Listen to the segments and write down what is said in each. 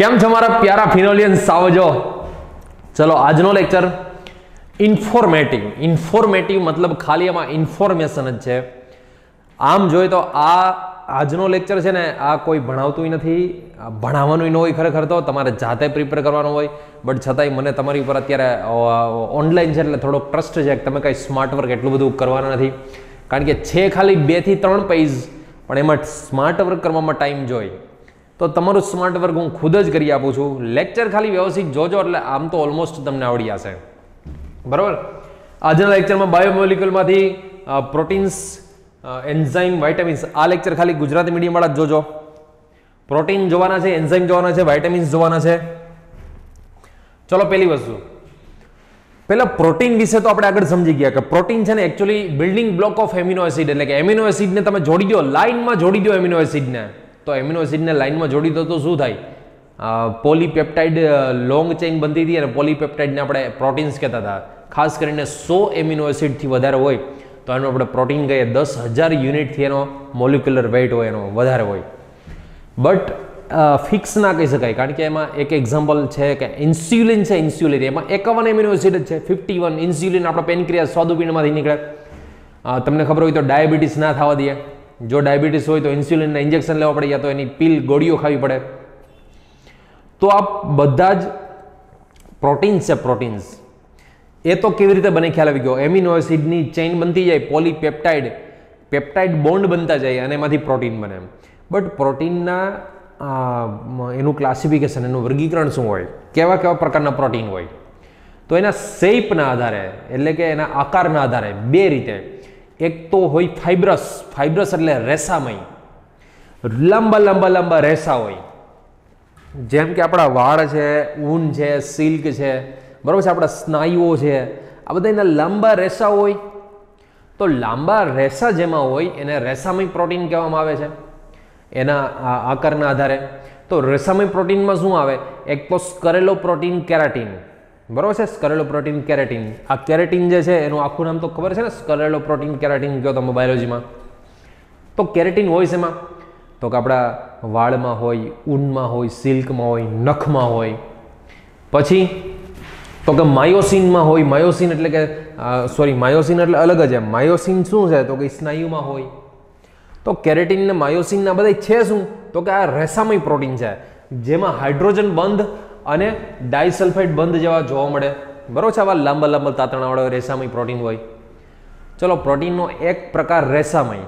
કેમ છો મારા પ્યારા ફિનોલિયન્સ? આવજો. ચલો આજનો લેક્ચર ઇન્ફોર્મેટિવ મતલબ ખાલી એમાં ઇન્ફોર્મેશન જ છે. આમ જોઈએ તો આજનો લેક્ચર છે ને, આ કોઈ ભણાવતું નથી, ભણાવવાનું ન હોય. ખરેખર તો તમારે જાતે પ્રિપેર કરવાનું હોય, બટ છતાંય મને તમારી ઉપર અત્યારે ઓનલાઈન છે એટલે થોડોક ટ્રસ્ટ છે કે તમે કંઈ સ્માર્ટ વર્ક એટલું બધું કરવાના નથી. કારણ કે છે ખાલી 2 થી 3 પેજ, પણ એમાં સ્માર્ટ વર્ક કરવામાં ટાઈમ જોઈએ. તો તમારું સ્માર્ટ વર્ક હું ખુદ જ કરી આપું છું. લેક્ચર ખાલી વ્યવસ્થિત જોજો એટલે આમ તો ઓલમોસ્ટ તમને આવડી જશે. બરાબર. આજના લેક્ચરમાં બાયોમોલિક્યુલમાંથી પ્રોટીન્સ, એન્ઝાઇમ, વાઇટામિન્સ, આ લેક્ચર ખાલી ગુજરાતી મીડિયમવાળા જ જોજો. પ્રોટીન જોવાના છે, એન્ઝાઇમ જોવાના છે, વાઇટામિન્સ જોવાના છે. ચલો પહેલી વસ્તુ, પહેલા પ્રોટીન વિશે તો આપણે આગળ સમજી ગયા કે પ્રોટીન છે ને actually building block of amino acid, એટલે કે એમિનો એસિડને તમે જોડી દો, લાઇનમાં જોડી દો એમિનો એસિડને. તો એમિનો એસિડને લાઇનમાં જોડી દો તો શું થાય? પોલીપેપ્ટાઇડ લોંગ ચેઇન બનતી હતી અને પોલીપેપ્ટાઇડને આપણે પ્રોટીન્સ કહેતા હતા. ખાસ કરીને 100 એમિનો એસિડથી વધારે હોય તો એનું આપણે પ્રોટીન કહીએ. 10,000 યુનિટથી એનો મોલિક્યુલર વેઇટ હોય, એનો વધારે હોય. બટ ફિક્સ ના કહી શકાય, કારણ કે એમાં એક એક્ઝામ્પલ છે કે ઇન્સ્યુલિન છે. ઇન્સ્યુલિન એમાં 51 એમિનો એસિડ જ છે. 51 ઇન્સ્યુલિન આપણા પેનક્રિયાસ સ્વાદુપિંડમાંથી નીકળે. તમને ખબર હોય તો ડાયાબિટીસ ના થવા દે. જો ડાયાબિટીસ હોય તો ઇન્સ્યુલિનના ઇન્જેક્શન લેવા પડે, યા તો એની પિલ ગોળીઓ ખાવી પડે. તો આ બધા જ પ્રોટીન્સ છે. પ્રોટીન્સ એ તો કેવી રીતે બને ખ્યાલ આવી ગયો. એમિનો એસિડની ચેઇન બનતી જાય, પેપ્ટાઇડ બોન્ડ બનતા જાય અને એમાંથી પ્રોટીન બને. બટ પ્રોટીનના એનું ક્લાસિફિકેશન, એનું વર્ગીકરણ શું હોય, કેવા કેવા પ્રકારના પ્રોટીન હોય? તો એના શેપના આધારે, એટલે કે એના આકારના આધારે 2 રીતે. એક તો હોય ફાઇબ્રસ. ફાઇબ્રસ એટલે રેસામય, લાંબા રેસા હોય. જેમ કે આપણા વાળ છે, ઊન છે, સિલ્ક છે, બરાબર છે, આપણા સ્નાયુઓ છે, આ બધા એના લાંબા રેસા હોય. તો લાંબા રેસા જેમાં હોય એને રેસામય પ્રોટીન કહેવામાં આવે છે, એના આકારના આધારે. તો રેસામય પ્રોટીનમાં શું આવે? એક તો સ્કરેલો પ્રોટીન, કેરાટીન. બરાબર છે, સ્કરેલો પ્રોટીન, કેરાટીન. આ કેરાટીન જે છે એનું આખું નામ તો ખબર છે ને, સ્કરેલો પ્રોટીન, કેરાટીન કહો તમે બાયોલોજીમાં. તો કેરાટીન હોય છે એમાં તો કે આપણા વાળમાં હોય, ઊનમાં હોય, સિલ્કમાં હોય, નખમાં હોય. પછી તો કે માયોસિનમાં હોય. માયોસિન એટલે કે માયોસિન એટલે અલગ જ. માયોસિન શું છે તો કે સ્નાયુમાં હોય. તો કેરેટીન ને માયોસિન ના બધા છે શું તો કે આ રેસામય પ્રોટીન છે, જેમાં હાઇડ્રોજન બંધ અને ડાયસલ્ફાઇડ બંધ જેવા જોવા મળે. બરોબર છે, આવા લાંબા તાતણાવાળા રેસામય પ્રોટીન હોય. ચલો, પ્રોટીનનો એક પ્રકાર રેસામય,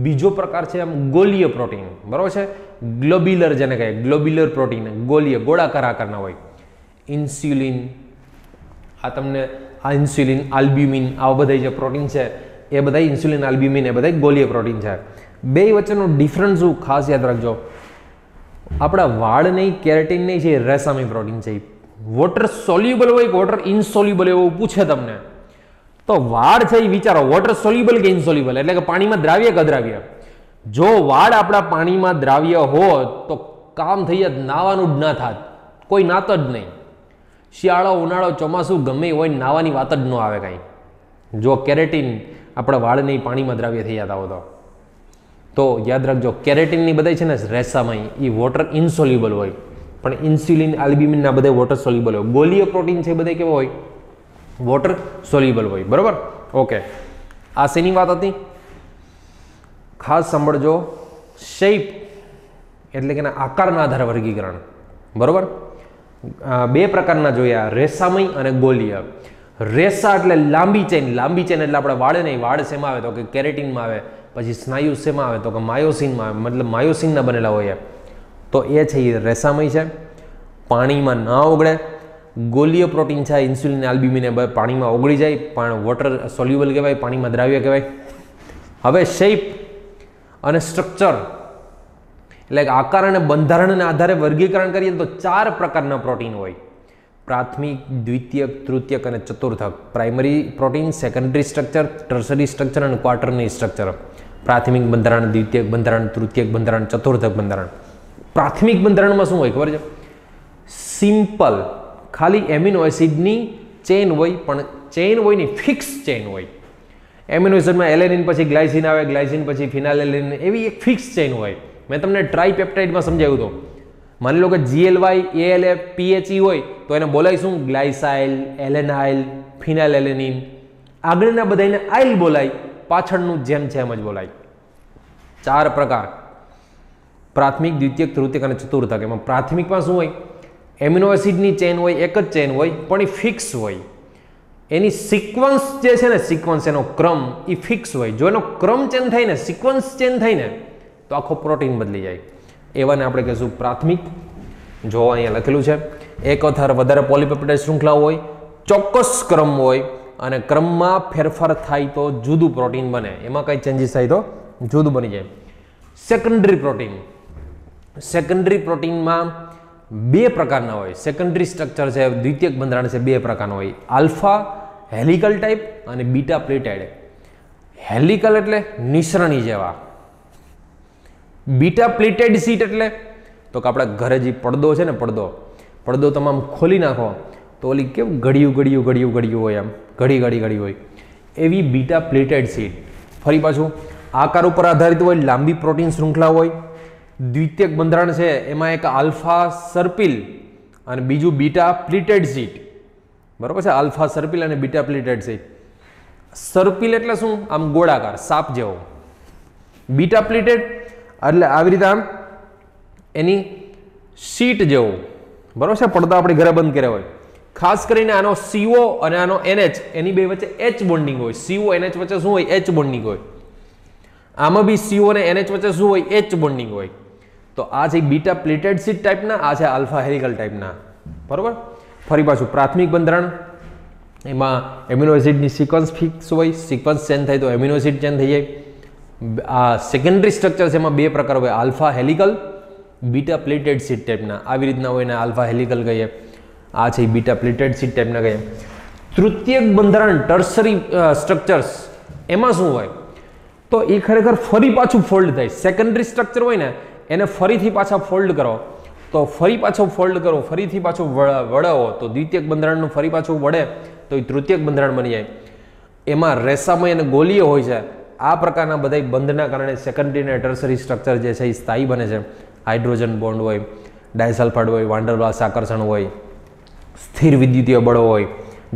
બીજો પ્રકાર છે ગોલીય પ્રોટીન. બરોબર છે, ગ્લોબ્યુલર જેને કહે, ગ્લોબ્યુલર પ્રોટીન, ગોલીય, ગોળાકાર આકારના હોય. ઇન્સ્યુલિન, આ ઇન્સ્યુલિન, આલ્બ્યુમિન, આવા બધા જે પ્રોટીન છે એ બધા ઇન્સ્યુલિન, આલ્બ્યુમિન એ બધા ગોલીય પ્રોટીન છે. 2 વચ્ચેનો ડિફરન્સ શું ખાસ યાદ રાખજો. આપણા વાળ નહીં, કેરેટીન નહીં છે, રેસામય પ્રોટીન છે. વોટર સોલ્યુબલ હોય કે વોટર ઇનસોલ્યુબલ એવું પૂછે તમને તો વાળ છે એ વિચારો, વોટર સોલ્યુબલ કે ઇનસોલ્યુબલ, એટલે કે પાણીમાં દ્રાવ્ય કે અદ્રાવ્ય. જો વાળ આપણા પાણીમાં દ્રાવ્ય હોત તો કામ થઈ જાત, નાવાનું જ ના થાત, કોઈ નાત જ નહીં. શિયાળો, ઉનાળો, ચોમાસું ગમે હોય, નાવાની વાત જ ન આવે કાંઈ. જો કેરેટીન આપણા વાળ નહીં પાણીમાં દ્રાવ્ય થઈ જતા હોય તો યાદ રાખજો, કેરેટીનની બધા છે ને રેસામય, એ વોટર ઇનસોલ્યુબલ હોય, પણ ઇન્સ્યુલિન, આલ્બ્યુમિનના બધા વોટર સોલ્યુબલ હોય. ગોલીય પ્રોટીન છે એ બધા કેવા હોય? વોટર સોલ્યુબલ હોય. બરાબર, ઓકે. આ શેની વાત હતી ખાસ સાંભળજો. શેપ એટલે કે આકારના આધારે વર્ગીકરણ. બરાબર, 2 પ્રકારના જોયા, રેસામય અને ગોલીય. રેસા એટલે લાંબી ચેન. લાંબી ચેન એટલે આપણે વાળ નહીં, વાળ શેમાં આવે તો કે કેરેટીનમાં આવે. પછી સ્નાયુ શેમાં આવે તો કે માયોસિનમાં આવે, મતલબ માયોસિનના બનેલા હોય. તો એ છે એ રેસામય છે, પાણીમાં ના ઓગળે. ગોલીય પ્રોટીન છે, ઇન્સ્યુલિન, આલ્બ્યુમિન એ પાણીમાં ઓગળી જાય, પણ વોટર સોલ્યુબલ કહેવાય, પાણીમાં દ્રાવ્ય કહેવાય. હવે શેપ અને સ્ટ્રક્ચર એટલે આકાર અને બંધારણના આધારે વર્ગીકરણ કરીએ તો 4 પ્રકારના પ્રોટીન હોય. પ્રાથમિક, દ્વિતીયક, તૃતીયક અને ચતુર્થક. Primary protein, secondary structure, tertiary structure અને ક્વાર્ટરની સ્ટ્રક્ચર. પ્રાથમિક બંધારણ, દ્વિતીયક બંધારણ, તૃતીયક બંધારણ, ચતુર્થક બંધારણ. પ્રાથમિક બંધારણમાં શું હોય ખબર છે? સિમ્પલ, ખાલી એમિનો એસિડની ચેઇન હોય, પણ ચેઇન હોય ને ફિક્સ ચેઇન હોય. એમિનો એસિડમાં એલેનિન પછી ગ્લાયસિન આવે, ગ્લાયસિન પછી ફિનાલેનિન, એવી એક ફિક્સ ચેઇન હોય. મેં તમને ટ્રાયપેપ્ટાઇડમાં સમજાવ્યું હતું. માની લો કે GLY ALA PHE હોય તો એને બોલાય શું? ગ્લાયસાઇલ, એલેનાઇલ, ફિનાઇલ એલેનિન. આગળના બધાને આઇલ બોલાય, પાછળનું જેમ છે એમ જ બોલાય. 4 પ્રકાર: પ્રાથમિક, દ્વિતીયક, તૃતીયક અને ચતુર્થક. એમાં પ્રાથમિકમાં શું હોય? એમિનો એસિડની ચેન હોય, એક જ ચેન હોય પણ એ ફિક્સ હોય. એની સિક્વન્સ જે છે ને, સિક્વન્સ એનો ક્રમ એ ફિક્સ હોય. જો એનો ક્રમ ચેન્જ થાય ને, સિક્વન્સ ચેન્જ થાય ને, તો આખો પ્રોટીન બદલી જાય. એવાને આપણે કહીશું પ્રાથમિક. જો અહીંયા લખેલું છે, એક અથવા વધારે પોલીપેપ્ટાઇડ શૃંખલા હોય, ચોક્કસ ક્રમ હોય અને ક્રમમાં ફેરફાર થાય તો જુદું પ્રોટીન બને. એમાં કંઈ ચેન્જીસ થાય તો જુદું બની જાય. Secondary protein. સેકન્ડરી પ્રોટીનમાં 2 પ્રકારના હોય. સેકન્ડરી સ્ટ્રક્ચર છે, દ્વિતીયક બંધારણ છે, 2 પ્રકારના હોય. આલ્ફા હેલિકલ ટાઈપ અને બીટા પ્લેટેડ. હેલિકલ એટલે નિસરણી જેવા. બીટા પ્લેટેડ શીટ એટલે તો કે આપણા ઘરે જે પડદો છે ને, પડદો તમામ ખોલી નાખો તો ઓલી કેવું ઘડિયું હોય, આમ ઘડી હોય, એવી બીટા પ્લેટેડ શીટ. ફરી પાછું આકાર ઉપર આધારિત હોય, લાંબી પ્રોટીન શૃંખલા હોય. દ્વિતીયક બંધારણ છે એમાં એક આલ્ફા સર્પિલ અને બીજું બીટા પ્લેટેડ શીટ. બરોબર છે? આલ્ફા સર્પિલ અને બીટા પ્લેટેડ શીટ. સર્પિલ એટલે શું? આમ ગોળાકાર, સાપ જેવો. બીટા પ્લેટેડ એટલે આવી રીતે આમ એની શીટ જેવું. બરોબર છે? પડદા આપણે ઘરે બંધ કર્યા હોય. ખાસ કરીને આનો CO અને આનો NH, એની બે વચ્ચે H બોન્ડિંગ હોય. CO NH વચ્ચે શું હોય? H બોન્ડિંગ હોય. આમાં બી CO અને NH વચ્ચે શું હોય? H બોન્ડિંગ હોય. તો આ છે બીટા પ્લેટેડ શીટ ટાઈપના, આ છે આલ્ફા હેલિકલ ટાઈપના. બરોબર? ફરી પાછું પ્રાથમિક બંધારણ, એમાં એમિનો એસિડની સિક્વન્સ ફિક્સ હોય. સિક્વન્સ ચેન્જ થાય તો એમિનો એસિડ ચેન્જ થઈ જાય. આ સેકન્ડરી સ્ટ્રક્ચર છે, એમાં 2 પ્રકાર હોય. Alpha helical, beta plated sheet ટાઈપના. આવી રીતના હોય ને આલ્ફા હેલિકલ કહીએ. આ છે બીટા પ્લેટેડ શીટ ટાઈપના કહીએ. તૃતીયક બંધારણ, ટર્સરી સ્ટ્રક્ચર્સ, એમાં શું હોય? તો એ ખરેખર ફરી પાછું ફોલ્ડ થાય. સેકન્ડરી સ્ટ્રક્ચર હોય ને એને ફરીથી પાછા ફોલ્ડ કરો, તો ફરી પાછો ફોલ્ડ કરો, ફરીથી પાછું વળાવો તો દ્વિતીયક બંધારણનું ફરી પાછું વળે તો એ તૃતીયક બંધારણ બની જાય. એમાં રેસામય અને ગોલીય હોય છે. આ પ્રકારના બધા બંધના કારણે સેકન્ડરી અને ટર્સરી સ્ટ્રક્ચર જે છે એ સ્થાયી બને છે. હાઇડ્રોજન બોન્ડ હોય, ડાયસલ્ફાઇડ હોય, વાન ડર વાલ્સ આકર્ષણ હોય, સ્થિર વિદ્યુતીય બળો હોય,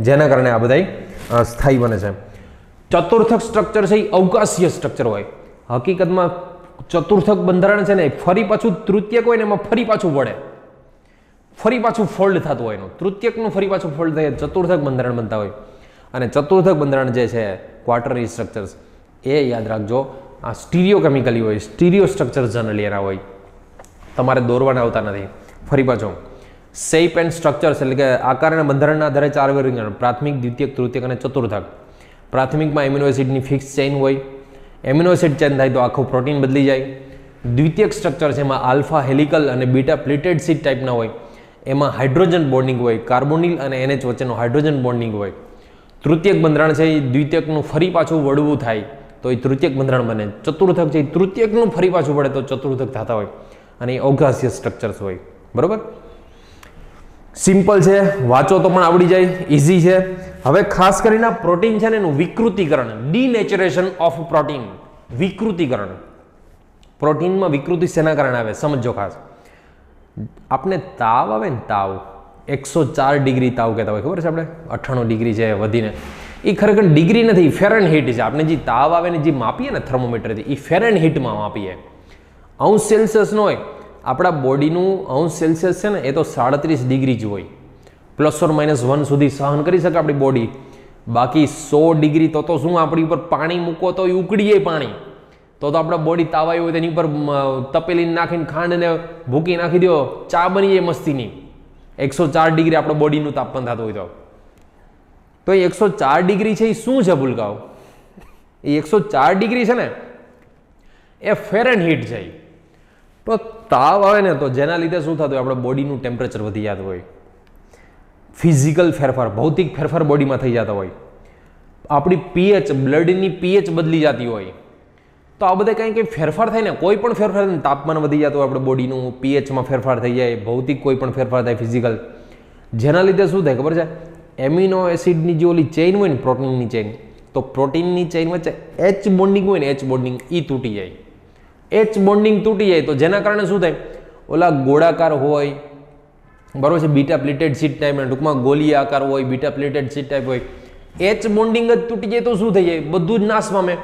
જેના કારણે આ બધા સ્થાયી બને છે. ચતુર્થક સ્ટ્રક્ચર છે એ અવકાશીય સ્ટ્રક્ચર હોય. હકીકતમાં ચતુર્થક બંધારણ છે ને ફરી પાછું તૃતીયક હોય ને એમાં ફરી પાછું વળે, ફરી પાછું ફોલ્ડ થતું હોય. એનું તૃતીયકનું ફરી પાછું ફોલ્ડ થાય, ચતુર્થક બંધારણ બનતા હોય. અને ચતુર્થક બંધારણ જે છે ક્વાર્ટરનરી સ્ટ્રક્ચર્સ, એ યાદ રાખજો, આ સ્ટીરિયો કેમિકલી હોય, સ્ટીરિયો સ્ટ્રક્ચર જનરલી એના હોય, તમારે દોરવાના આવતા નથી. ફરી પાછું શેપ એન્ડ સ્ટ્રક્ચર્સ એટલે કે આકાર અને બંધારણના આધારે 4 વર્ગીકરણ: પ્રાથમિક, દ્વિતીયક, તૃતીયક અને ચતુર્થક. પ્રાથમિકમાં એમિનો એસિડની ફિક્સ ચેઇન હોય. એમિનો એસિડ ચેન્જ થાય તો આખું પ્રોટીન બદલી જાય. દ્વિતીયક સ્ટ્રક્ચર છે એમાં આલ્ફા હેલિકલ અને બીટા પ્લેટેડ શીટ ટાઈપના હોય. એમાં હાઇડ્રોજન બોન્ડિંગ હોય, કાર્બોનિલ અને NH વચ્ચેનું હાઇડ્રોજન બોન્ડિંગ હોય. તૃતીયક બંધારણ છે એ દ્વિતીયકનું ફરી પાછું વળવું થાય તો એ તૃતીયક બંધારણ બને. ચતુર્થક છે એ તૃતીયકનું ફરી પાછું વળે તો ચતુર્થક થતા હોય. અને એ અવકાશીય સ્ટ્રક્ચર્સ હોય. બરોબર? સિમ્પલ છે, વાંચો તો પણ આવડી જાય, ઇઝી છે. હવે ખાસ કરીને પ્રોટીન છે ને એનું વિકૃતિકરણ, ડીનેચરેશન ઓફ પ્રોટીન. વિકૃતિકરણ, પ્રોટીનમાં વિકૃતિ શેના કારણે આવે સમજો ખાસ. આપણે તાવ આવે ને, તાવ 104 ડિગ્રી તાવ કહેતા હોય, ખબર છે આપણે? 98 ડિગ્રી છે વધીને, એ ખરેખર ડિગ્રી નથી, ફેરનહીટ છે. આપણે જે તાવ આવે ને જે માપીએ ને થર્મોમીટરથી, એ ફેરનહીટમાં માપીએ. અંશ સેલ્સિયસ નો હોય. આપણા બોડીનું અંશ સેલ્સિયસ છે ને એ તો 37 ડિગ્રી જ હોય. ±1 સુધી સહન કરી શકે આપણી બોડી. બાકી 100 ડિગ્રી તો શું આપણી ઉપર પાણી મૂકો તો એ ઉકળી જાય પાણી. તો આપણા બોડી તાવ આવ્યો હોય તેની ઉપર તપેલી નાખીને ખાંડ ને ભૂકી નાખી દો, ચા બની જાય મસ્તીની. 104 ડિગ્રી આપણું બોડીનું તાપમાન થતું હોય તો એ 104 ડિગ્રી છે એ શું છે ભૂલકાઓ? એ 104 ડિગ્રી છે ને એ ફેરનહીટ છે. તો તાવ આવે ને તો જેના લીધે શું થતું હોય? આપણા બોડીનું ટેમ્પરેચર વધી જતું હોય. ફિઝિકલ ફેરફાર, ભૌતિક ફેરફાર બોડીમાં થઈ જતા હોય. આપણી પીએચ, બ્લડની પીએચ બદલી જતી હોય. તો આ બધા કંઈ ફેરફાર થાય ને, કોઈ પણ ફેરફાર થાય, તાપમાન વધી જતું હોય, આપણે બોડીનું પીએચમાં ફેરફાર થઈ જાય, ભૌતિક કોઈ પણ ફેરફાર થાય ફિઝિકલ, જેના લીધે શું થાય ખબર છે? એમિનો એસિડની જે ઓલી ચેઇન હોય ને, પ્રોટીનની ચેઇન, તો પ્રોટીનની ચેઇન વચ્ચે H બોન્ડિંગ હોય ને, H બોન્ડિંગ એ તૂટી જાય. H બોન્ડિંગ તૂટી જાય તો જેના કારણે શું થાય? ઓલા ગોળાકાર હોય, બરાબર છે, બીટા પ્લેટેડ શીટ ટાઈપ, ટૂંકમાં ગોલીય આકાર હોય, બીટા પ્લેટેડ શીટ ટાઈપ હોય, એચ બોન્ડિંગ જ તૂટી જાય તો શું થઈ જાય? બધું જ નાશ પામે,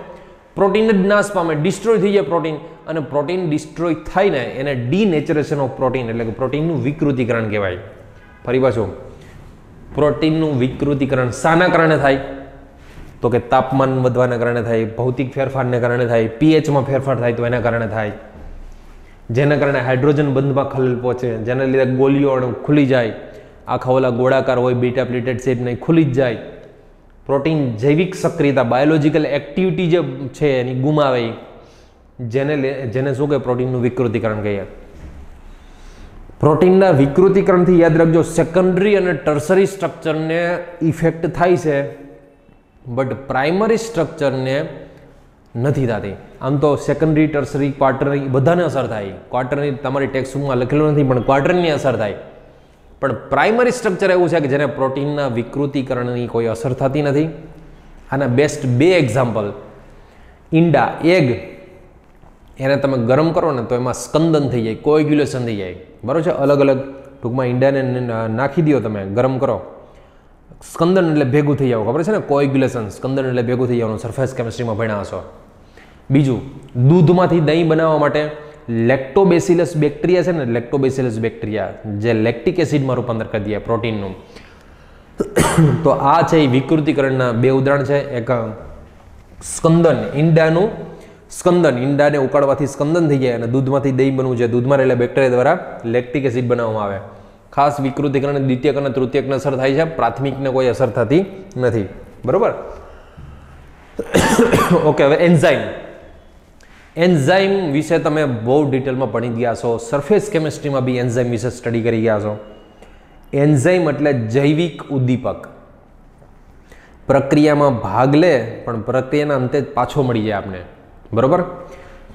પ્રોટીન જ નાશ પામે, ડિસ્ટ્રોય થઈ જાય પ્રોટીન. અને પ્રોટીન ડિસ્ટ્રોય થાય ને એને ડીનેચરેશન ઓફ પ્રોટીન એટલે કે પ્રોટીનનું વિકૃતિકરણ કહેવાય. ફરી પાછું, પ્રોટીનનું વિકૃતિકરણ શાના કારણે થાય? તો કે તાપમાન વધવાના કારણે થાય, ભૌતિક ફેરફારને કારણે થાય, પીએચમાં ફેરફાર થાય તો એના કારણે થાય, જેના કારણે હાઇડ્રોજન બંધમાં ખલેલ પહોંચે, જેના લીધે ગોલીઓ ખુલી જાય, આખા ઓલા ગોળાકાર હોય બીટા પ્લેટેડ શેપ નહીં ખુલી જ જાય. પ્રોટીન જૈવિક સક્રિયતા, બાયોલોજીકલ એક્ટિવિટી જે છે એની ગુમાવે, જેને શું કહે? પ્રોટીનનું વિકૃતિકરણ કહીએ. પ્રોટીનના વિકૃતિકરણથી યાદ રાખજો સેકન્ડરી અને ટર્સરી સ્ટ્રક્ચરને ઇફેક્ટ થાય છે, બટ પ્રાઇમરી સ્ટ્રક્ચરને નથી થતી. આમ તો સેકન્ડરી, ટર્સરી, ક્વાર્ટરની બધાને અસર થાય. ક્વાર્ટરની તમારી ટેક્સ્ટબુકમાં લખેલું નથી પણ ક્વાર્ટરની અસર થાય. પણ પ્રાઇમરી સ્ટ્રક્ચર એવું છે કે જેને પ્રોટીનના વિકૃતિકરણની કોઈ અસર થતી નથી. આના બેસ્ટ બે એક્ઝામ્પલ, ઈંડા, એગ, એને તમે ગરમ કરો ને તો એમાં સ્કંદન થઈ જાય, કોએગ્યુલેશન થઈ જાય, બરાબર છે. અલગ અલગ ટૂંકમાં ઈંડાને નાખી દો તમે, ગરમ કરો, સ્કંદન એટલે ભેગું થઈ જવું, ખબર છે ને? કોએગ્યુલેશન, સ્કંદન એટલે ભેગું થઈ જવાનું, સરફેસ કેમિસ્ટ્રીમાં ભણ્યા હશો. બીજું, દૂધમાંથી દહીં બનાવવા માટે લેક્ટોબેસિલસ બેક્ટેરિયા છે ને, લેક્ટોબેસિલસ બેક્ટેરિયા જે લેક્ટિક એસિડમાં રૂપાંતર કરી દે પ્રોટીનનું. તો આ છે એ વિકૃતિકરણના બે ઉદાહરણ છે. એક સ્કંદન, ઈંડાનું સ્કંદન, ઈંડાને ઉકાળવાથી સ્કંદન થઈ જાય અને દૂધમાંથી દહીં બનવું છે, દૂધમાં રહેલા બેક્ટેરિયા દ્વારા લેક્ટિક એસિડ બનાવવામાં આવે. ખાસ વિકૃતિકરણ દ્વિતીયક અને તૃતીયકને અસર થાય છે, પ્રાથમિકને કોઈ અસર થતી નથી, બરોબર? ઓકે, હવે એન્ઝાઇમ. એન્ઝાઇમ વિશે તમે બહુ ડિટેલમાં ભણી ગયા છો, સરફેસ કેમિસ્ટ્રીમાં બી એન્ઝાઇમ વિશે સ્ટડી કરી ગયા છો. એન્ઝાઇમ એટલે જૈવિક ઉદ્દીપક, પ્રક્રિયામાં ભાગ લે પણ પ્રક્રિયાના અંતે પાછો મળી જાય આપને, બરોબર?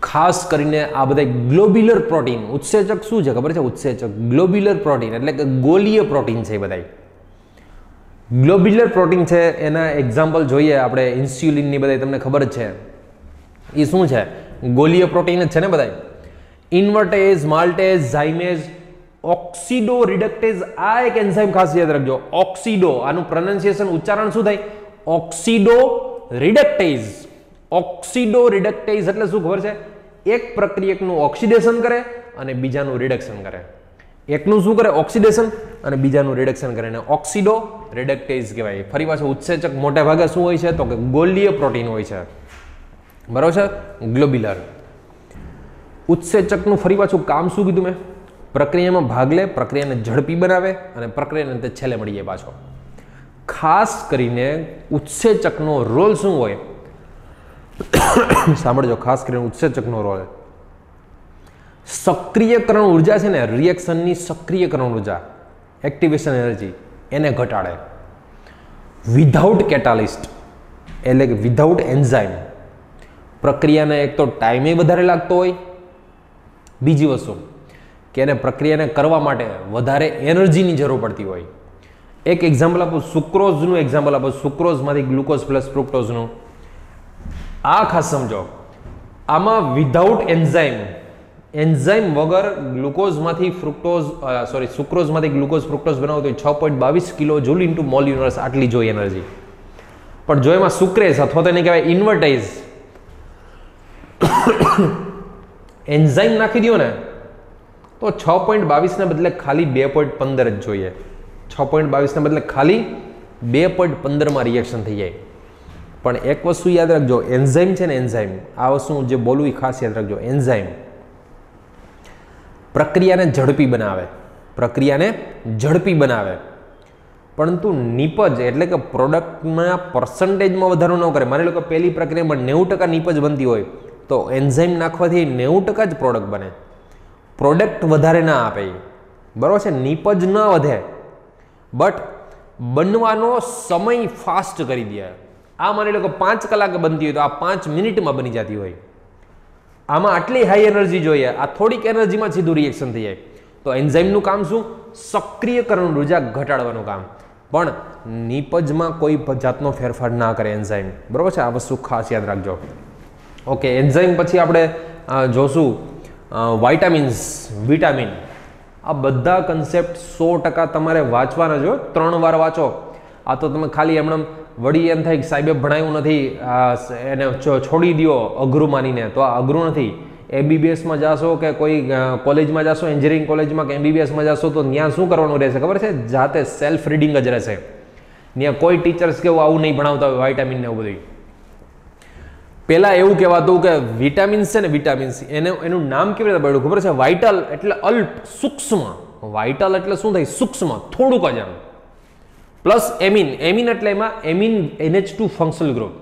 ખાસ કરીને આ બધા ગ્લોબ્યુલર પ્રોટીન, ઉત્સેચક શું છે ખબર છે? ઉત્સેચક ગ્લોબ્યુલર પ્રોટીન એટલે કે ગોલીય પ્રોટીન છે. એ બધા ગ્લોબ્યુલર પ્રોટીન છે. એના એક્ઝામ્પલ જોઈએ આપણે, ઇન્સ્યુલિનની બધા તમને ખબર જ છે. એ શું છે? ગોલીય પ્રોટીન જ છે ને બધા. ઇન્વર્ટેઝ, માલ્ટેઝ, ઝાઇમેઝ, ઓક્સિડો રિડક્ટેઝ, આ એક એન્ઝાઇમ ખાસ યાદ રાખજો. ઓક્સિડો, આનું પ્રોનાઉન્સિએશન ઉચ્ચારણ શું થાય? ઓક્સિડો રિડક્ટેઝ. ઓક્સિડો રિડક્ટેઝ એટલે શું ખબર છે? એક પ્રક્રિયકનું ઓક્સિડેશન કરે અને બીજાનું રિડક્શન કરે. એકનું શું કરે? ઓક્સિડેશન, અને બીજાનું રિડક્શન કરે, અને ઓક્સિડો રિડક્ટેઝ કહેવાય. ફરી પાછું ઉત્સેચક મોટા ભાગે શું હોય છે? તો કે ગોલીય પ્રોટીન હોય છે, બરાબર છે, ગ્લોબ્યુલર. ઉત્સેચકનું ફરી પાછું કામ શું કીધું મેં? પ્રક્રિયામાં ભાગ લે, પ્રક્રિયાને ઝડપી બનાવે અને પ્રક્રિયાને અંતે છેલ્લે મળી જાય પાછો. ખાસ કરીને ઉત્સેચકનો રોલ શું હોય? સાંભળજો, ખાસ કરીને ઉત્સેચકનો રોલ, સક્રિયકરણ ઉર્જા છે ને, રિએક્શનની સક્રિયકરણ ઉર્જા, એક્ટિવેશન એનર્જી, એને ઘટાડે. વિધાઉટ કેટાલિસ્ટ એટલે કે વિધાઉટ એન્ઝાઇમ પ્રક્રિયાને એક તો ટાઈમે વધારે લાગતો હોય, બીજી વસ્તુ કે એને પ્રક્રિયાને કરવા માટે વધારે એનર્જીની જરૂર પડતી હોય. એક એક્ઝામ્પલ આપું, સુક્રોઝનું એક્ઝામ્પલ આપું, સુક્રોઝમાંથી ગ્લુકોઝ પ્લસ ફ્રુક્ટોઝનું. આ ખાસ સમજો, આમાં વિધાઉટ એન્ઝાઇમ, એન્ઝાઇમ વગર ગ્લુકોઝમાંથી સુક્રોઝમાંથી ગ્લુકોઝ ફ્રુક્ટોઝ બનાવો તો 6.22 kilo joule into mall universe આટલી જોઈએ એનર્જી. પણ જો એમાં સુક્રેઝ અથવા તો એને કહેવાય ઇન્વર્ટેઝ એન્ઝાઇમ નાખી દો ને તો 6.22 ને બદલે ખાલી 2.15 જ જોઈએ. 6.22 ને બદલે ખાલી 2.15 માં રિએક્શન થઈ જાય. પણ એક વસ્તુ યાદ રાખજો, એન્ઝાઇમ છે ને, એન્ઝાઇમ, આ વસ્તુ જે બોલું એ ખાસ યાદ રાખજો. એન્ઝાઇમ પ્રક્રિયાને ઝડપી બનાવે, પ્રક્રિયાને ઝડપી બનાવે, પરંતુ નિપજ એટલે કે પ્રોડક્ટના પર્સન્ટેજમાં વધારો ન કરે. માની લો કે પહેલી પ્રક્રિયામાં 90% નિપજ બનતી હોય તો એન્ઝાઇમ નાખવાથી 90% જ પ્રોડક્ટ બને. પ્રોડક્ટ વધારે ના આપે, બરાબર છે, નિપજ ન વધે, બટ બનવાનો સમય ફાસ્ટ કરી દે. આ માની લો કે 5 કલાકે બનતી હોય તો આ 5 મિનિટમાં બની જતી હોય. આમાં આટલી હાઈ એનર્જી જોઈએ, આ થોડીક એનર્જીમાં સીધું રિએક્શન થઈ જાય. તો એન્ઝાઇમનું કામ શું? સક્રિયકરણ ઉર્જા ઘટાડવાનું કામ, પણ નિપજમાં કોઈ જાતનો ફેરફાર ના કરે એન્ઝાઇમ, બરાબર છે. આ વસ્તુ ખાસ યાદ રાખજો. ઓકે, એન્ઝાઇમ પછી આપણે જોશું વાઇટામિન્સ, વિટામિન, આ બધા કન્સેપ્ટ 100% તમારે વાંચવાના જો, 3 વાર વાંચો. આ તો તમે ખાલી એમણે વળી એમ થાય કે સાહેબે ભણાવ્યું નથી, એને છોડી દો અઘરું માનીને, તો આ અઘરું નથી. એમબીબીએસમાં જાશો કે કોઈ કોલેજમાં જાશો, એન્જિનિયરિંગ કોલેજમાં કે એમબીબીએસમાં જાશો, તો ત્યાં શું કરવાનું રહેશે ખબર છે? જાતે સેલ્ફ રીડિંગ જ રહેશે. ત્યાં કોઈ ટીચર્સ કેવું આવું નહીં ભણાવતા હોય વાઇટામિન ને એવું બધું. પહેલાં એવું કહેવાતું કે વિટામિન્સ છે ને, વિટામિન્સ, એનું નામ કેવી રીતે પડ્યું ખબર છે? વાઇટલ એટલે અલ્પ, સૂક્ષ્મ. વાઇટલ એટલે શું થાય? સૂક્ષ્મ, થોડુંક જ આમ. પ્લસ એમિન, એમિન એટલે એમાં એમિન NH2 ફંક્શનલ ગ્રુપ.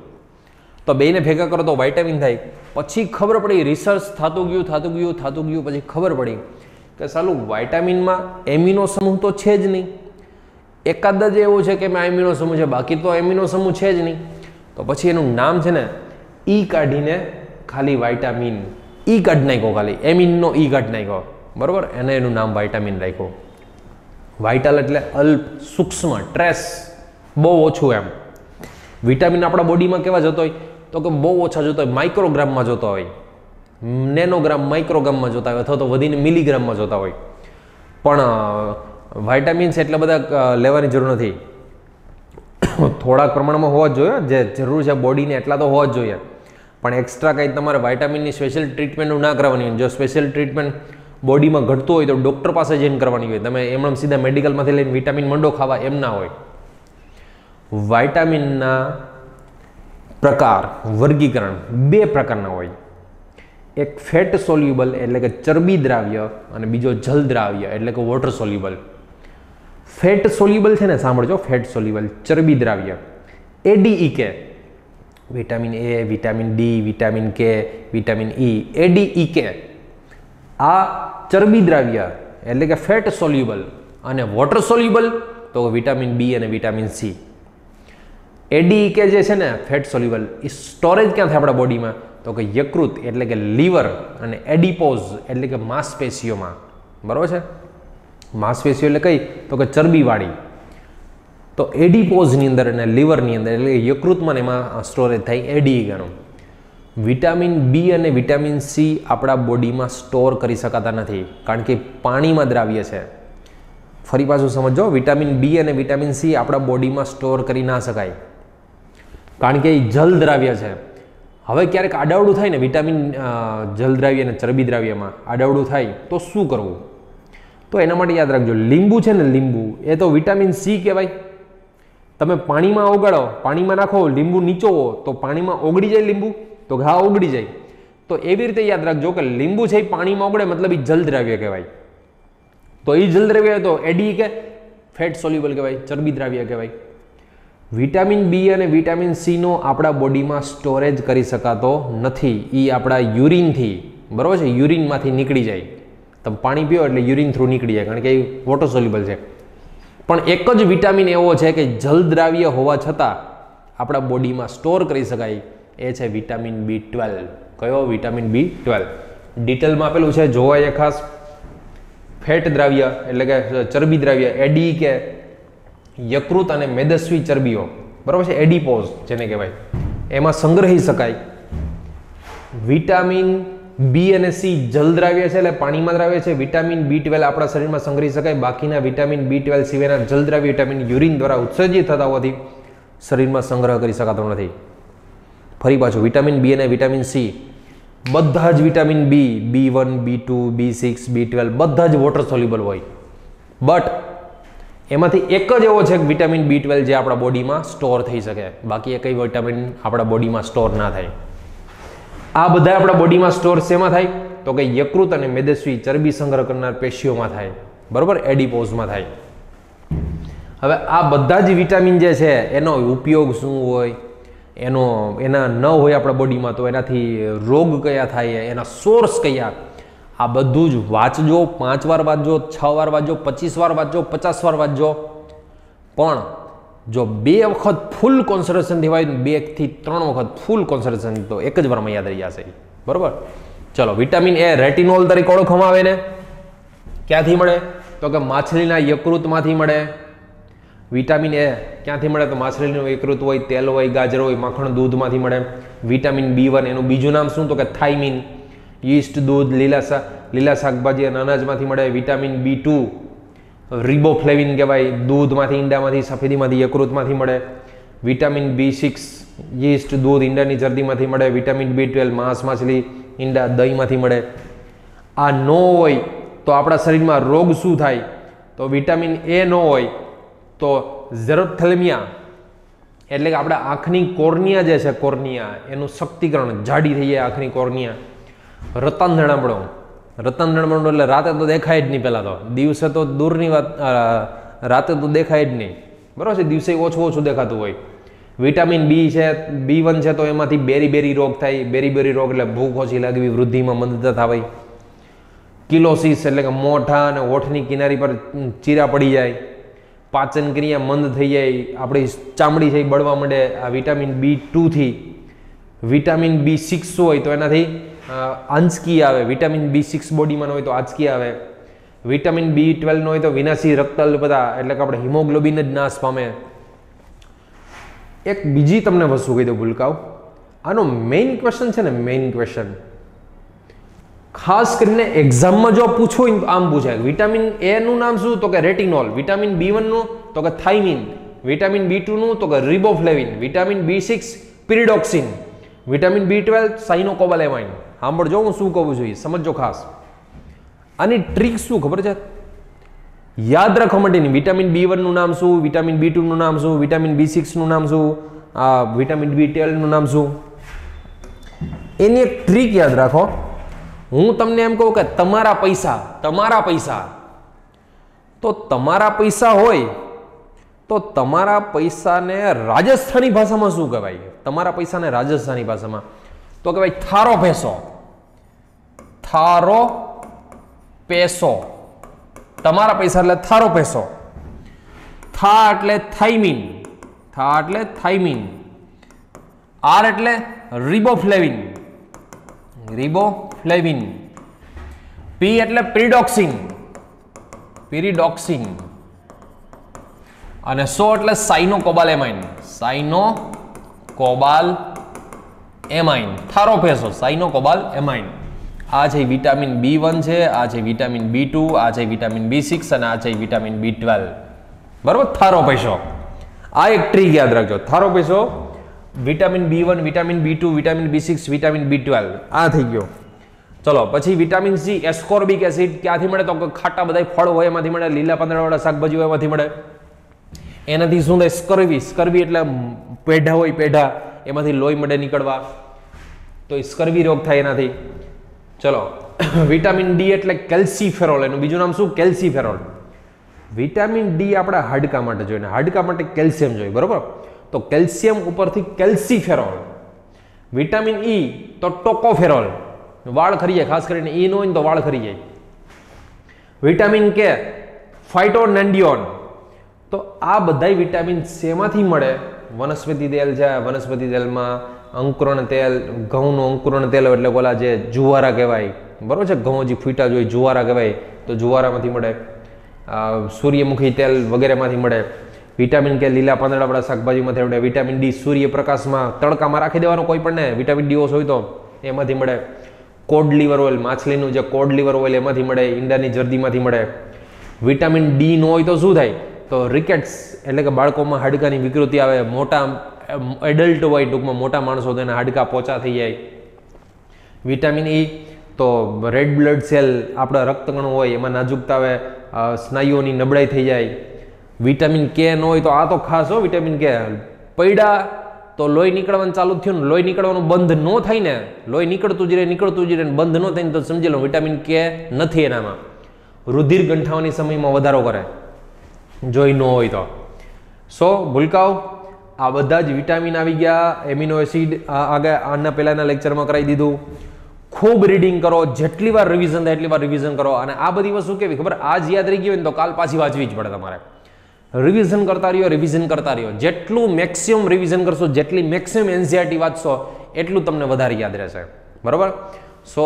તો બેને ભેગા કરો તો વાઇટામિન થાય. પછી ખબર પડી, રિસર્ચ થતું ગયું, પછી ખબર પડી કે સાલું વાઇટામિનમાં એમિનો સમૂહ તો છે જ નહીં. એકાદ જ એવું છે કે એમિનો સમૂહ છે, બાકી તો એમિનો સમૂહ છે જ નહીં. તો પછી એનું નામ છે ને ઈ કાઢીને ખાલી વાઇટામિન ઈ કાઢી નાખ્યો, ખાલી એમિનનો ઈ કાઢી નાખ્યો, બરોબર? એને એનું નામ વાઇટામિન રાખ્યું. વાઇટલ એટલે અલ્પ, સૂક્ષ્મ, ટ્રેસ બહુ ઓછું એમ. વિટામિન આપણા બોડીમાં કેવા જતો હોય તો કે બહુ ઓછા જોતા હોય, માઇક્રોગ્રામમાં જોતા હોય, નેનોગ્રામ, માઇક્રોગ્રામમાં જોતા હોય, અથવા તો વધીને મિલીગ્રામમાં જોતા હોય. પણ વાઇટામિન્સ એટલા બધા લેવાની જરૂર નથી. થોડાક પ્રમાણમાં હોવા જ જોઈએ, જે જરૂર છે બોડીને એટલા તો હોવા જ જોઈએ. પણ એક્સ્ટ્રા કંઈ તમારે વાઇટામિનની સ્પેશિયલ ટ્રીટમેન્ટ ના કરવાની હોય. જો સ્પેશિયલ ટ્રીટમેન્ટ બોડીમાં ઘટતું હોય તો ડૉક્ટર પાસે જઈને કરવાની હોય. તમે એમ સીધા મેડિકલમાંથી લઈને વિટામિન મંડો ખાવા એમ ના હોય. વાઇટામિનના પ્રકાર, વર્ગીકરણ 2 પ્રકારના હોય. એક ફેટ સોલ્યુબલ એટલે કે ચરબી દ્રાવ્ય, અને બીજો જલ દ્રાવ્ય એટલે કે વોટર સોલ્યુબલ. ફેટ સોલ્યુબલ છે ને, સાંભળજો, ફેટ સોલ્યુબલ ચરબી દ્રાવ્ય ADEK, vitamin A, vitamin D, vitamin K, vitamin E, ADEK. આ ચરબી દ્રાવ્ય એટલે કે ફેટ સોલ્યુબલ. અને વોટર સોલ્યુબલ તો વિટામિન B અને વિટામિન C. ADEK જે છે ને ફેટ સોલ્યુબલ, એ સ્ટોરેજ ક્યાં થાય આપણા બોડીમાં? તો કે યકૃત એટલે કે લીવર, અને એડિપોઝ એટલે કે માંસપેશીઓમાં. બરાબર છે? માંસપેશીઓ એટલે કઈ? તો કે ચરબીવાળી. તો એડિપોઝની અંદર અને લીવરની અંદર એટલે કે યકૃતમાં એમાં સ્ટોરેજ થાય ADEKનું. વિટામિન B અને વિટામિન C આપણા બોડીમાં સ્ટોર કરી શકાતા નથી, કારણ કે પાણીમાં દ્રાવ્ય છે. ફરી પાછું સમજો, વિટામિન B અને વિટામિન C આપણા બોડીમાં સ્ટોર કરી ના શકાય, કારણ કે એ જલ દ્રાવ્ય છે. હવે ક્યારેક આડાવડું થાય ને વિટામિન જલ દ્રાવ્ય અને ચરબી દ્રાવ્યમાં આડાવડું થાય તો શું કરવું? તો એના માટે યાદ રાખજો, લીંબુ છે ને, લીંબુ એ તો વિટામિન C કહેવાય. તમે પાણીમાં ઓગાળો, પાણીમાં નાખો, લીંબુ નીચોવો તો પાણીમાં ઓગળી જાય લીંબુ? તો હા, ઓગળી જાય. તો એવી રીતે યાદ રાખજો કે લીંબુ છે એ પાણીમાં ઓગળે, મતલબ એ જલ દ્રાવ્ય કહેવાય. તો એ જલ દ્રાવ્ય તો ADEK ફેટ સોલ્યુબલ કહેવાય, ચરબી દ્રાવ્ય કહેવાય. વિટામિન B અને વિટામિન C નો આપણા બોડીમાં સ્ટોરેજ કરી શકાતો નથી. એ આપણા યુરિનથી, બરાબર છે, યુરિનમાંથી નીકળી જાય. તમે પાણી પીઓ એટલે યુરિન થ્રુ નીકળી જાય, કારણ કે એ વોટર સોલ્યુબલ છે. પણ એક જ વિટામિન એવો છે કે જલ દ્રાવ્ય હોવા છતાં આપણા બોડીમાં સ્ટોર કરી શકાય, એ છે વિટામિન B12. કયો? Vitamin B12. ડિટેલમાં આપેલું છે, જોવાય ખાસ. ફેટ દ્રાવ્ય એટલે કે ચરબી દ્રાવ્ય ADEK, યકૃત અને મેદસ્વી ચરબીઓ, બરાબર છે, એડિપોઝ જેને કહેવાય, એમાં સંગ્રહી શકાય. વિટામિન B અને C જલ દ્રાવ્ય છે એટલે પાણીમાં દ્રાવ્ય છે. વિટામિન B12 આપણા શરીરમાં સંગ્રહી શકાય. બાકીના વિટામિન B12 સિવાયના જલ દ્રાવ્ય વિટામિન યુરિન દ્વારા ઉત્સર્જિત થતા હોવાથી શરીરમાં સંગ્રહ કરી શકાતો નથી. ફરી પાછું, વિટામિન B અને વિટામિન C બધા જ vitamin B1, B2, B6, B12 બધા જ વોટર સોલ્યુબલ હોય. બટ એમાંથી એક જ એવો છે કે વિટામિન B12 જે આપણા બોડીમાં સ્ટોર થઈ શકે, બાકી એ કઈ વિટામિન આપણા બોડીમાં સ્ટોર ના થાય. આ બધા આપણા બોડીમાં સ્ટોર શેમાં થાય? તો કે યકૃત અને મેદસ્વી ચરબી સંગ્રહ કરનાર પેશીઓમાં થાય, બરોબર, એડિપોઝમાં થાય. હવે આ બધા જ વિટામિન જે છે એનો ઉપયોગ શું હોય, એના ન હોય આપણા બોડીમાં તો એનાથી રોગ કયા થાય, એના સોર્સ કયા, આ બધું જ વાંચજો. 5 વાર વાંચજો, 6 વાર વાંચજો, 25 વાર વાંચજો, 50 વાર વાંચજો. પણ જો 2 વખત ફૂલ કોન્સન્ટ્રેશન થી વાંચો, 2 થી 3 વખત ફૂલ કોન્સન્ટ્રેશન, તો એક જ વારમાં યાદ રહી જશે, બરોબર. ચલો, વિટામિન A રેટિનોલ તરીકે ઓળખવામાં આવે ને, ક્યાંથી મળે? તો કે માછલીના યકૃતમાંથી મળે. વિટામિન A ક્યાંથી મળે? તો માછલીનું યકૃત હોય, તેલ હોય, ગાજર હોય, માખણ, દૂધમાંથી મળે. વિટામિન B1 એનું બીજું નામ શું? તો કે થાઇમિન. યીસ્ટ, દૂધ, લીલા શાકભાજી અને અનાજમાંથી મળે વિટામિન B2. રિબોફ્લેવિન કહેવાય, દૂધમાંથી, ઈંડામાંથી, સફેદીમાંથી, યકૃતમાંથી મળે. વિટામિન B6 યીસ્ટ, દૂધ, ઈંડાની જરદીમાંથી મળે. વિટામિન B12 માંસ, માછલી, ઈંડા, દહીંમાંથી મળે. આ ન હોય તો આપણા શરીરમાં રોગ શું થાય? તો વિટામિન A ન હોય તો ઝેરોથેલ્મિયા એટલે કે આપણા આંખની કોર્નિયા જે છે, કોર્નિયા એનું શક્તિકરણ, જાડી થઈ જાય આંખની કોર્નિયા. રતાંધણાપણું એટલે રાતે તો દેખાય જ નહીં. પહેલાં તો દિવસે તો દૂરની વાત, રાતે તો દેખાય જ નહીં, બરાબર છે, દિવસે ઓછું દેખાતું હોય. વિટામિન B છે, B1 છે, તો એમાંથી બેરી રોગ થાય. બેરી રોગ એટલે ભૂખ ઓછી લાગવી, વૃદ્ધિમાં મંદતા થાય. કિલોસિસ એટલે કે મોઢા અને હોઠની કિનારી પર ચીરા પડી જાય. પાચન ક્રિયા મંદ થઈ જાય, આપણી ચામડી છે એ બળવા માંડે. આ વિટામિન B2 થી. વિટામિન B6 હોય તો એનાથી આંચકી આવે. વિટામિન B6 બોડીમાં હોય તો આંચકી આવે. વિટામિન B12 હોય તો વિનાશી રક્તઅલ્પતા એટલે કે આપણે હિમોગ્લોબિન જ નાશ પામે. એક બીજી તમને વસ્તુ કહી દઉં ભૂલકાવ, આનો મેઇન ક્વેશ્ચન છે ને, મેઇન ક્વેશ્ચન ખાસ કરીને એક્ઝામમાં જો પૂછવું હોય તો આમ પૂછાય, વિટામિન A નું નામ શું? તો કે રેટિનોલ. વિટામિન B1 નું તો કે થાઇમિન. વિટામિન B2 નું તો કે રિબોફ્લેવિન. Vitamin B6 પિરિડોક્સિન. Vitamin B12 સાઇનોકોબાલેમાઇન. સાંભળજો હું શું કહું છું, સમજો ખાસ. આની ટ્રીક શું ખબર છે? યાદ રાખવા માટેની. વિટામિન B1 નું નામ શું? વિટામિન B2 નું નામ શું? વિટામિન B6 નું નામ શું? વિટામિન B12 નું નામ શું? એની એક ટ્રીક યાદ રાખો. હું તમને એમ કહું કે તમારા પૈસા તો તમારા પૈસા હોય તો તમારા પૈસાને રાજસ્થાની ભાષામાં શું કહેવાય? તમારા પૈસાને રાજસ્થાની ભાષામાં તો કહેવાય થારો પેસો. થારો પેસો. તમારા પૈસા એટલે થારો પેસો. થા એટલે થાઇમિન. આર એટલે રિબોફ્લેવિન. પી એટલે પિરિડોક્સિન. અને સો એટલે સાઇનોકોબાલેમાઇન. થારોપેસો, સાઇનોકોબાલેમાઇન. આ છે વિટામિન B1 છે, આ છે વિટામિન B2, આ છે વિટામિન B6 અને આ છે વિટામિન B12. બરોબર? થારોપેસો. આ એક ટ્રીક યાદ રાખજો. થારોપેસો, vitamin B1, vitamin B2, vitamin B6, vitamin B12. આ થઈ ગયો. ચલો પછી વિટામિન C, એસ્કોર્બિક એસિડ ક્યાંથી મળે? તો ખાટા બધા ફળ હોય એમાંથી મળે. લીલા પાંદડાવાળા શાકભાજી હોય એમાંથી મળે. એનાથી શું થાય? સ્કર્વી એટલે પેઢા હોય, પેઢા એમાંથી લોહી મળે નીકળવા, તો સ્કર્વી રોગ થાય એનાથી. ચલો વિટામિન D એટલે કેલ્સીફેરોલ. એનું બીજું નામ શું? કેલ્સીફેરોલ. વિટામિન D આપણા હાડકા માટે જોઈએ, હાડકા માટે કેલ્શિયમ જોઈએ, બરોબર? તો કેલ્શિયમ ઉપરથી કેલ્સીફેરોલ. વિટામિન E તો ટોકોફેરોલ. વાળ ખરી જાય, ખાસ કરીને E ન હોય તો વાળ ખરી જાય. Vitamin K ફાઇટોનેન્ડિયોન. તો આ બધા વિટામિન શેમાંથી મળે? વનસ્પતિ તેલ છે. વનસ્પતિ તેલમાં અંકુરણ તેલ, ઘઉંનું અંકુરણ તેલ એટલે ઓલા જે જુવારા કહેવાય, બરોબર છે? ઘઉં હજી ફૂટા જોઈએ, જુવારા કહેવાય, તો જુવારામાંથી મળે. સૂર્યમુખી તેલ વગેરેમાંથી મળે. વિટામિન K લીલા પાંદડાવાળા શાકભાજીમાંથી મળે. વિટામિન D સૂર્યપ્રકાશમાં તડકામાં રાખી દેવાનો કોઈ પણ ને, વિટામિન D ઓછો હોય તો એમાંથી મળે. કોડ લીવર ઓઇલ, માછલીનું જે કોડ લીવર ઓઇલ એમાંથી મળે. ઈંડાની જરદીમાંથી મળે. વિટામિન D ન હોય તો શું થાય? તો રિકેટ્સ એટલે કે બાળકોમાં હાડકાની વિકૃતિ આવે. મોટા એડલ્ટ હોય, ટૂંકમાં મોટા માણસો તો એના હાડકા પોચા થઈ જાય. વિટામિન E તો રેડ બ્લડ સેલ, આપણા રક્તકણો હોય એમાં નાજુકતા આવે, સ્નાયુઓની નબળાઈ થઈ જાય. વિટામિન K ન હોય તો આ તો ખાસ હો, વિટામિન K પૈડા તો લોહી નીકળવાનું ચાલુ થયું ને, લોહી નીકળવાનું બંધ ન થાય ને, લોહી નીકળતું જ રહે બંધ ન થાય ને, તો સમજી લો વિટામિન K નથી એનામાં. રુધિર ગંઠાવાની સમયમાં વધારો કરે જોઈ ન હોય તો. સો ભૂલકાઓ, આ બધા જ વિટામિન આવી ગયા. એમિનો એસિડ આગળ આના પહેલાના લેક્ચરમાં કરાવી દીધું. ખૂબ રીડિંગ કરો, જેટલી વાર રિવિઝન થાય એટલી વાર રિવિઝન કરો. અને આ બધી વસ્તુ કેવી ખબર? આજ યાદ રહી ગઈ હોય ને તો કાલ પાછી વાંચવી જ પડે તમારે. રિવિઝન કરતા રહ્યો. જેટલું મેક્સિમમ રિવિઝન કરશો, જેટલી મેક્સિમમ એનસીઆરટી વાંચશો, એટલું તમને વધારે યાદ રહેશે, બરાબર? સો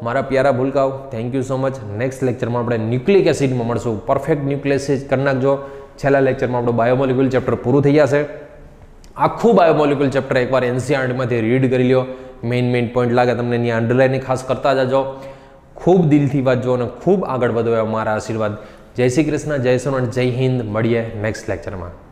મારા પ્યારા ભૂલકાઓ, thank you so much. Next લેક્ચરમાં આપણે ન્યુક્લિક એસિડમાં મળશું. પરફેક્ટ ન્યુક્લિક એસિડ કરી નાખજો. છેલ્લા લેક્ચરમાં આપણું બાયોમોલિક્યુલ ચેપ્ટર પૂરું થઈ જશે. આખું બાયોમોલિક્યુલ ચેપ્ટર એકવાર એનસીઆરટીમાંથી રીડ કરી લ્યો. મેઇન પોઈન્ટ લાગે તમને અહીંયા અંડરલાઇન ખાસ કરતા જજો. ખૂબ દિલથી વાંચજો અને ખૂબ આગળ વધો એવા મારા આશીર્વાદ. જય શ્રી કૃષ્ણ, જય સોનાથ, જય હિન્દ. મળીએ નેક્સ્ટ લેક્ચરમાં.